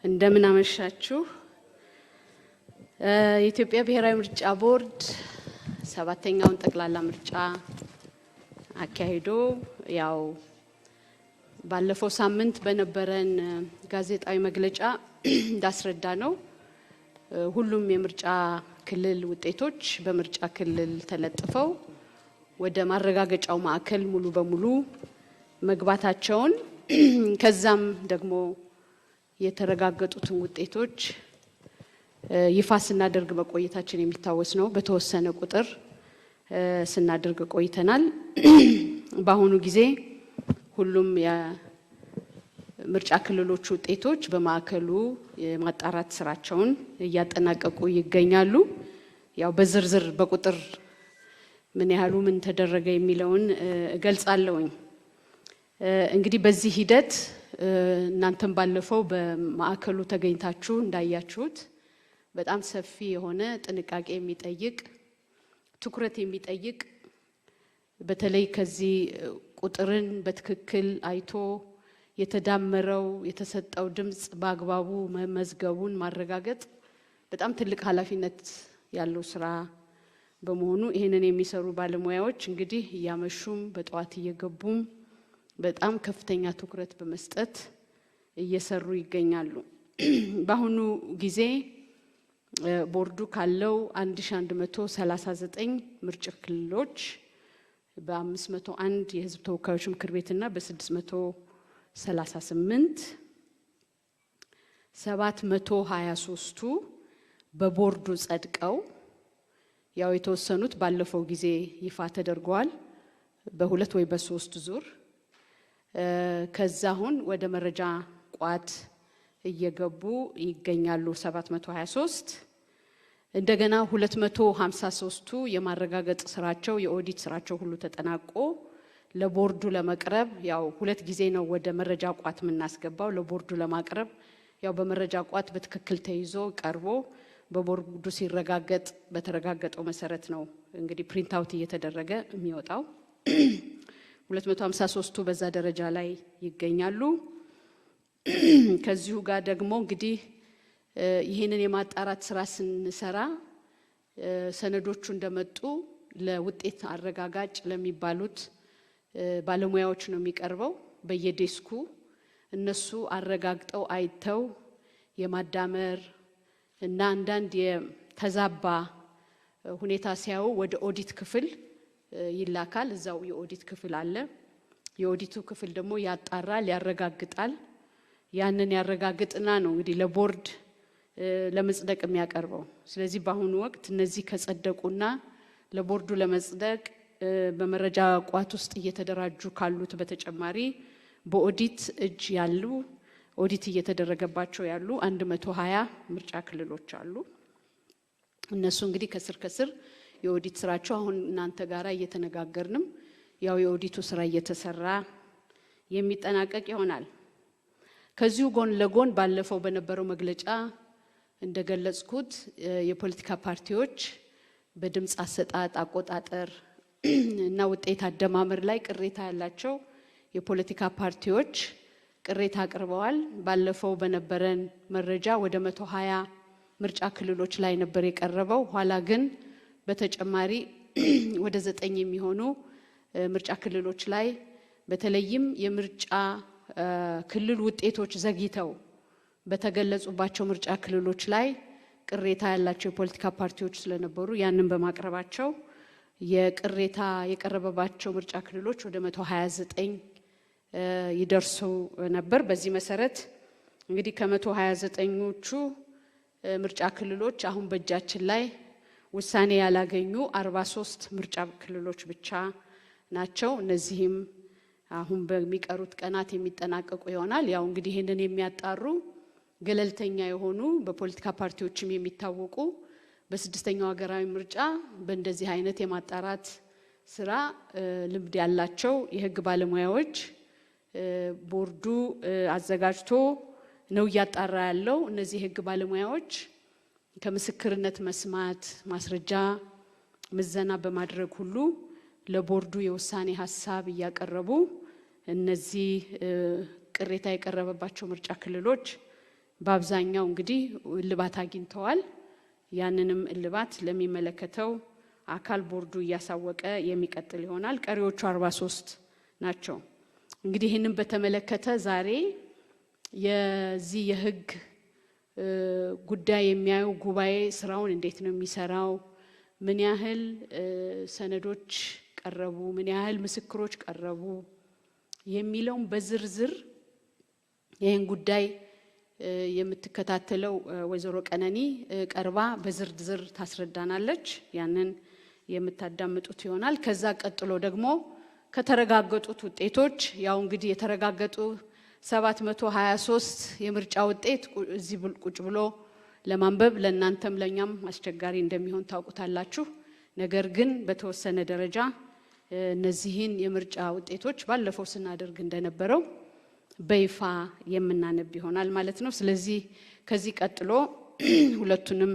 እንደምን አመሻችሁ። የኢትዮጵያ ብሔራዊ ምርጫ ቦርድ ሰባተኛውን ጠቅላላ ምርጫ አካሂዶ ያው ባለፈው ሳምንት በነበረን ጋዜጣዊ መግለጫ እንዳስረዳ ነው ሁሉም የምርጫ ክልል ውጤቶች በምርጫ ክልል ተለጥፈው ወደ ማረጋገጫው ማዕከል ሙሉ በሙሉ መግባታቸውን ከዛም ደግሞ የተረጋገጡትን ውጤቶች ይፋ ስናደርግ በቆይታችን የሚታወስ ነው። በተወሰነ ቁጥር ስናደርግ ቆይተናል። በአሁኑ ጊዜ ሁሉም የምርጫ ክልሎች ውጤቶች በማዕከሉ የማጣራት ስራቸውን እያጠናቀቁ ይገኛሉ። ያው በዝርዝር በቁጥር ምን ያህሉ ምን ተደረገ የሚለውን እገልጻለሁኝ። እንግዲህ በዚህ ሂደት እናንተም ባለፈው በማዕከሉ ተገኝታችሁ እንዳያችሁት በጣም ሰፊ የሆነ ጥንቃቄ የሚጠይቅ ትኩረት የሚጠይቅ በተለይ ከዚህ ቁጥርን በትክክል አይቶ የተዳመረው የተሰጠው ድምጽ በአግባቡ መመዝገቡን ማረጋገጥ በጣም ትልቅ ኃላፊነት ያለው ስራ በመሆኑ ይሄንን የሚሰሩ ባለሙያዎች እንግዲህ ያመሹም በጠዋት እየገቡም በጣም ከፍተኛ ትኩረት በመስጠት እየሰሩ ይገኛሉ። በአሁኑ ጊዜ ቦርዱ ካለው 1139 ምርጫ ክልሎች በ501 የህዝብ ተወካዮች ምክር ቤትና በ638 723ቱ በቦርዱ ጸድቀው ያው የተወሰኑት ባለፈው ጊዜ ይፋ ተደርጓል በሁለት ወይ በሶስት ዙር ከዛሁን ወደ መረጃ ቋት እየገቡ ይገኛሉ 723 እንደገና 253ቱ የማረጋገጥ ስራቸው የኦዲት ስራቸው ሁሉ ተጠናቆ ለቦርዱ ለመቅረብ ያው ሁለት ጊዜ ነው ወደ መረጃ ቋት የምናስገባው ለቦርዱ ለማቅረብ ያው በመረጃ ቋት በትክክል ተይዞ ቀርቦ በቦርዱ ሲረጋገጥ በተረጋገጠው መሰረት ነው እንግዲህ ፕሪንት አውት እየተደረገ የሚወጣው 253ቱ በዛ ደረጃ ላይ ይገኛሉ። ከዚሁ ጋር ደግሞ እንግዲህ ይሄንን የማጣራት ስራ ስንሰራ ሰነዶቹ እንደመጡ ለውጤት አረጋጋጭ ለሚባሉት ባለሙያዎች ነው የሚቀርበው በየዴስኩ እነሱ አረጋግጠው አይተው የማዳመር እና አንዳንድ የተዛባ ሁኔታ ሲያዩ ወደ ኦዲት ክፍል ይላካል። እዛው የኦዲት ክፍል አለ። የኦዲቱ ክፍል ደግሞ ያጣራል ያረጋግጣል። ያንን ያረጋግጥና ነው እንግዲህ ለቦርድ ለመጽደቅ የሚያቀርበው። ስለዚህ በአሁኑ ወቅት እነዚህ ከጸደቁና ለቦርዱ ለመጽደቅ በመረጃ ቋት ውስጥ እየተደራጁ ካሉት በተጨማሪ በኦዲት እጅ ያሉ ኦዲት እየተደረገባቸው ያሉ 120 ምርጫ ክልሎች አሉ። እነሱ እንግዲህ ከስር የኦዲት ስራቸው አሁን እናንተ ጋራ እየተነጋገርንም ያው የኦዲቱ ስራ እየተሰራ የሚጠናቀቅ ይሆናል። ከዚሁ ጎን ለጎን ባለፈው በነበረው መግለጫ እንደገለጽኩት የፖለቲካ ፓርቲዎች በድምጽ አሰጣጥ አቆጣጠር እና ውጤት አደማመር ላይ ቅሬታ ያላቸው የፖለቲካ ፓርቲዎች ቅሬታ አቅርበዋል። ባለፈው በነበረን መረጃ ወደ 120 ምርጫ ክልሎች ላይ ነበር የቀረበው። ኋላ ግን በተጨማሪ ወደ 9 የሚሆኑ ምርጫ ክልሎች ላይ በተለይም የምርጫ ክልል ውጤቶች ዘግይተው በተገለጹባቸው ምርጫ ክልሎች ላይ ቅሬታ ያላቸው የፖለቲካ ፓርቲዎች ስለነበሩ ያንን በማቅረባቸው የቅሬታ የቀረበባቸው ምርጫ ክልሎች ወደ 129 ይደርሱ ነበር። በዚህ መሰረት እንግዲህ ከ129ኞቹ ምርጫ ክልሎች አሁን በእጃችን ላይ ውሳኔ ያላገኙ 43 ምርጫ ክልሎች ብቻ ናቸው። እነዚህም አሁን በሚቀሩት ቀናት የሚጠናቀቁ ይሆናል። ያው እንግዲህ ይሄንን የሚያጣሩ ገለልተኛ የሆኑ በፖለቲካ ፓርቲዎችም የሚታወቁ በስድስተኛው ሀገራዊ ምርጫ በእንደዚህ አይነት የማጣራት ስራ ልምድ ያላቸው የህግ ባለሙያዎች ቦርዱ አዘጋጅቶ ነው ያጣራ ያለው። እነዚህ የህግ ባለሙያዎች ከምስክርነት መስማት ማስረጃ ምዘና በማድረግ ሁሉ ለቦርዱ የውሳኔ ሐሳብ ያቀርቡ እነዚህ ቅሬታ የቀረበባቸው ምርጫ ክልሎች በአብዛኛው እንግዲህ እልባት አግኝተዋል። ያንንም እልባት ለሚመለከተው አካል ቦርዱ እያሳወቀ የሚቀጥል ይሆናል። ቀሪዎቹ 43 ናቸው። እንግዲህ ይህንን በተመለከተ ዛሬ የዚህ የህግ ጉዳይ የሚያዩ ጉባኤ ስራውን እንዴት ነው የሚሰራው፣ ምን ያህል ሰነዶች ቀረቡ፣ ምን ያህል ምስክሮች ቀረቡ የሚለውን በዝርዝር ይህን ጉዳይ የምትከታተለው ወይዘሮ ቀነኒ ቀርባ በዝርዝር ታስረዳናለች። ያንን የምታዳምጡት ይሆናል። ከዛ ቀጥሎ ደግሞ ከተረጋገጡት ውጤቶች ያው እንግዲህ የተረጋገጡ 723 የምርጫ ውጤት እዚህ ቁጭ ብሎ ለማንበብ ለእናንተም ለኛም አስቸጋሪ እንደሚሆን ታውቁታላችሁ። ነገር ግን በተወሰነ ደረጃ እነዚህን የምርጫ ውጤቶች ባለፈው ስናደርግ እንደነበረው በይፋ የምናነብ ይሆናል ማለት ነው። ስለዚህ ከዚህ ቀጥሎ ሁለቱንም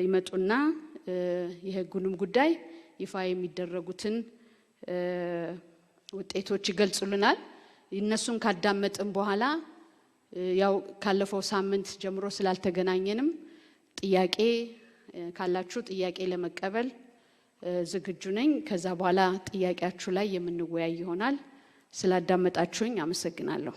ይመጡና የህጉንም ጉዳይ ይፋ የሚደረጉትን ውጤቶች ይገልጹልናል። እነሱን ካዳመጥን በኋላ ያው ካለፈው ሳምንት ጀምሮ ስላልተገናኘንም ጥያቄ ካላችሁ ጥያቄ ለመቀበል ዝግጁ ነኝ። ከዛ በኋላ ጥያቄያችሁ ላይ የምንወያይ ይሆናል። ስላዳመጣችሁኝ አመሰግናለሁ።